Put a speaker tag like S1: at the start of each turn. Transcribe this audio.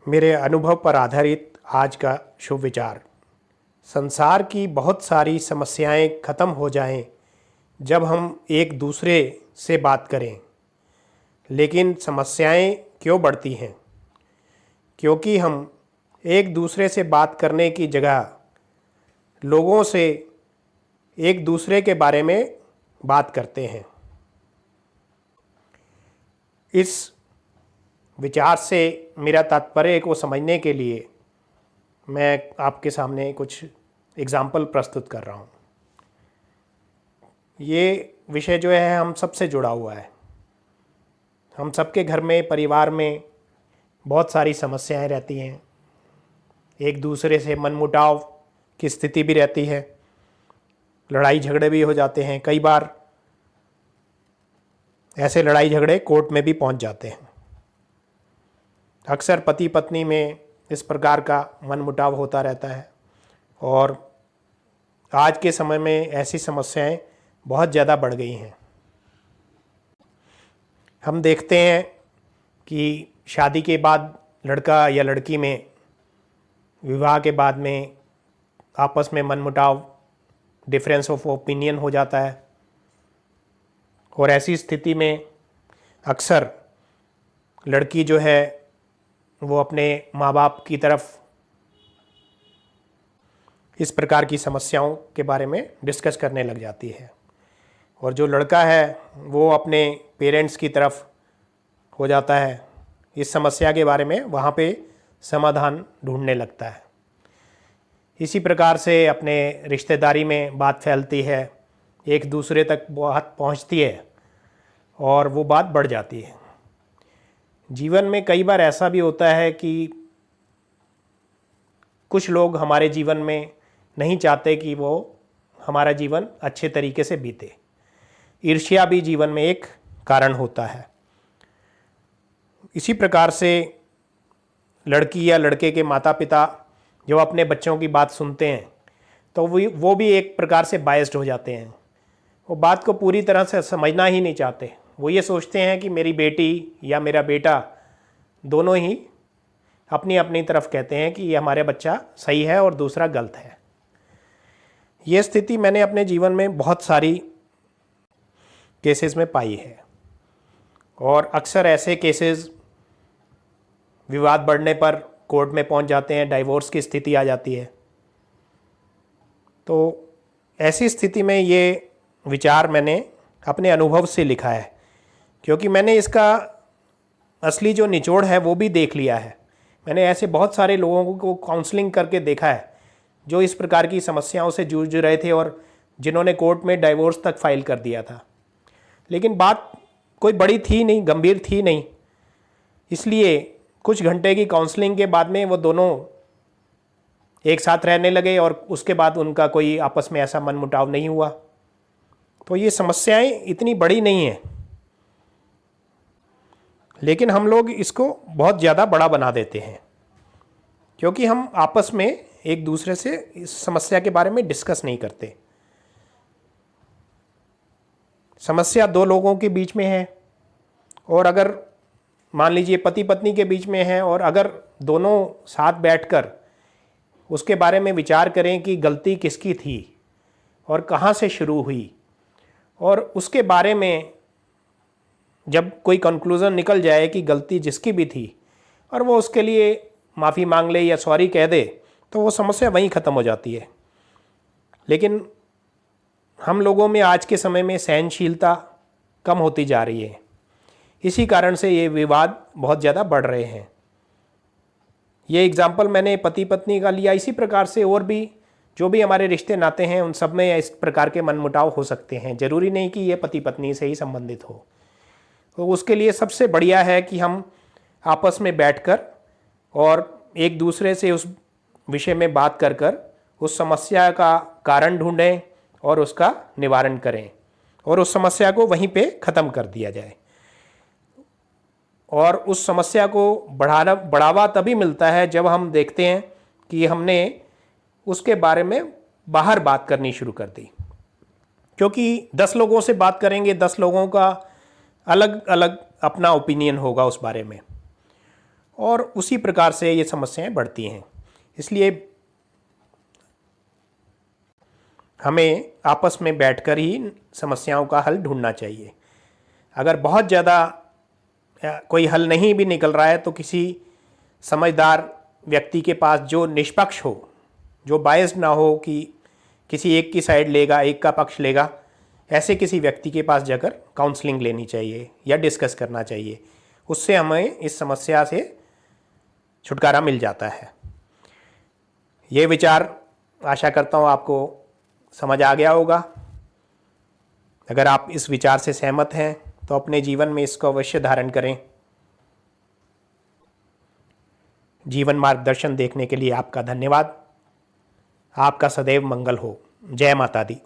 S1: मेरे अनुभव पर आधारित आज का शुभ विचार। संसार की बहुत सारी समस्याएं खत्म हो जाएं जब हम एक दूसरे से बात करें, लेकिन समस्याएं क्यों बढ़ती हैं? क्योंकि हम एक दूसरे से बात करने की जगह लोगों से एक दूसरे के बारे में बात करते हैं। इस विचार से मेरा तात्पर्य को समझने के लिए मैं आपके सामने कुछ एग्जाम्पल प्रस्तुत कर रहा हूँ। ये विषय जो है हम सबसे जुड़ा हुआ है। हम सबके घर में, परिवार में बहुत सारी समस्याएं रहती हैं। एक दूसरे से मनमुटाव की स्थिति भी रहती है, लड़ाई झगड़े भी हो जाते हैं। कई बार ऐसे लड़ाई झगड़े कोर्ट में भी पहुंच जाते हैं। अक्सर पति पत्नी में इस प्रकार का मनमुटाव होता रहता है और आज के समय में ऐसी समस्याएं बहुत ज़्यादा बढ़ गई हैं। हम देखते हैं कि शादी के बाद लड़का या लड़की में, विवाह के बाद में आपस में मनमुटाव, डिफरेंस ऑफ ओपिनियन हो जाता है और ऐसी स्थिति में अक्सर लड़की जो है वो अपने माँ बाप की तरफ इस प्रकार की समस्याओं के बारे में डिस्कस करने लग जाती है और जो लड़का है वो अपने पेरेंट्स की तरफ हो जाता है। इस समस्या के बारे में वहाँ पे समाधान ढूंढने लगता है। इसी प्रकार से अपने रिश्तेदारी में बात फैलती है, एक दूसरे तक बात पहुँचती है और वो बात बढ़ जाती है। जीवन में कई बार ऐसा भी होता है कि कुछ लोग हमारे जीवन में नहीं चाहते कि वो हमारा जीवन अच्छे तरीके से बीते। ईर्ष्या भी जीवन में एक कारण होता है। इसी प्रकार से लड़की या लड़के के माता पिता जब अपने बच्चों की बात सुनते हैं तो वो भी एक प्रकार से बायस्ड हो जाते हैं। वो बात को पूरी तरह से समझना ही नहीं चाहते। वो ये सोचते हैं कि मेरी बेटी या मेरा बेटा दोनों ही अपनी अपनी तरफ कहते हैं कि ये हमारे बच्चा सही है और दूसरा गलत है। ये स्थिति मैंने अपने जीवन में बहुत सारी केसेस में पाई है और अक्सर ऐसे केसेस विवाद बढ़ने पर कोर्ट में पहुंच जाते हैं, डाइवोर्स की स्थिति आ जाती है। तो ऐसी स्थिति में ये विचार मैंने अपने अनुभव से लिखा है, क्योंकि मैंने इसका असली जो निचोड़ है वो भी देख लिया है। मैंने ऐसे बहुत सारे लोगों को काउंसलिंग करके देखा है जो इस प्रकार की समस्याओं से जूझ रहे थे और जिन्होंने कोर्ट में डाइवोर्स तक फाइल कर दिया था, लेकिन बात कोई बड़ी थी नहीं, गंभीर थी नहीं। इसलिए कुछ घंटे की काउंसलिंग के बाद में वो दोनों एक साथ रहने लगे और उसके बाद उनका कोई आपस में ऐसा मनमुटाव नहीं हुआ। तो ये समस्याएं इतनी बड़ी नहीं हैं, लेकिन हम लोग इसको बहुत ज़्यादा बड़ा बना देते हैं क्योंकि हम आपस में एक दूसरे से इस समस्या के बारे में डिस्कस नहीं करते। समस्या दो लोगों के बीच में है और अगर मान लीजिए पति पत्नी के बीच में है और अगर दोनों साथ बैठकर उसके बारे में विचार करें कि गलती किसकी थी और कहाँ से शुरू हुई, और उसके बारे में जब कोई कंक्लूज़न निकल जाए कि गलती जिसकी भी थी और वो उसके लिए माफ़ी मांग ले या सॉरी कह दे, तो वो समस्या वहीं ख़त्म हो जाती है। लेकिन हम लोगों में आज के समय में सहनशीलता कम होती जा रही है। इसी कारण से ये विवाद बहुत ज़्यादा बढ़ रहे हैं। ये एग्जाम्पल मैंने पति पत्नी का लिया। इसी प्रकार से और भी जो भी हमारे रिश्ते नाते हैं उन सब में इस प्रकार के मनमुटाव हो सकते हैं। ज़रूरी नहीं कि ये पति पत्नी से ही संबंधित हो। तो उसके लिए सबसे बढ़िया है कि हम आपस में बैठकर और एक दूसरे से उस विषय में बात कर कर उस समस्या का कारण ढूंढें और उसका निवारण करें और उस समस्या को वहीं पे ख़त्म कर दिया जाए। और उस समस्या को बढ़ावा तभी मिलता है जब हम देखते हैं कि हमने उसके बारे में बाहर बात करनी शुरू कर दी। क्योंकि 10 लोगों से बात करेंगे, 10 लोगों का अलग अलग अपना ओपिनियन होगा उस बारे में। और उसी प्रकार से ये समस्याएं बढ़ती हैं। इसलिए हमें आपस में बैठकर ही समस्याओं का हल ढूंढना चाहिए। अगर बहुत ज़्यादा कोई हल नहीं भी निकल रहा है तो किसी समझदार व्यक्ति के पास जो निष्पक्ष हो, जो बायस्ड ना हो कि किसी एक की साइड लेगा, एक का पक्ष लेगा, ऐसे किसी व्यक्ति के पास जाकर काउंसलिंग लेनी चाहिए या डिस्कस करना चाहिए। उससे हमें इस समस्या से छुटकारा मिल जाता है। ये विचार आशा करता हूँ आपको समझ आ गया होगा। अगर आप इस विचार से सहमत हैं तो अपने जीवन में इसको अवश्य धारण करें। जीवन मार्गदर्शन देखने के लिए आपका धन्यवाद। आपका सदैव मंगल हो। जय माता दी।